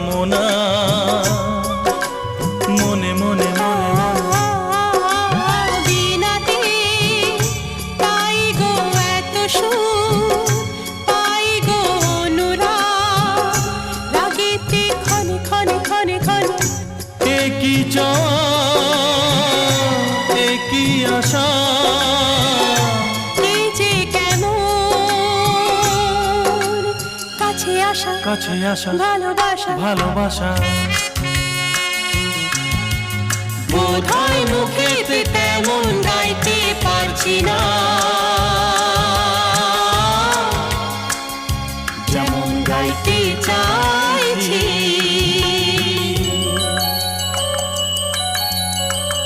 কামনা মনে মনে বিনাতে পাই গো এত সুর, পাই গো অনুরাগ, রাগেতে ক্ষণে ক্ষণে ক্ষণে ক্ষণে একই চাওয়া একই আশা, এই যে কেমন কাছে আসা কাছে আসা ভালোবাসা ভালোবাসা। বোধহয় মুখেতে তেমন গাইতে পারছি না।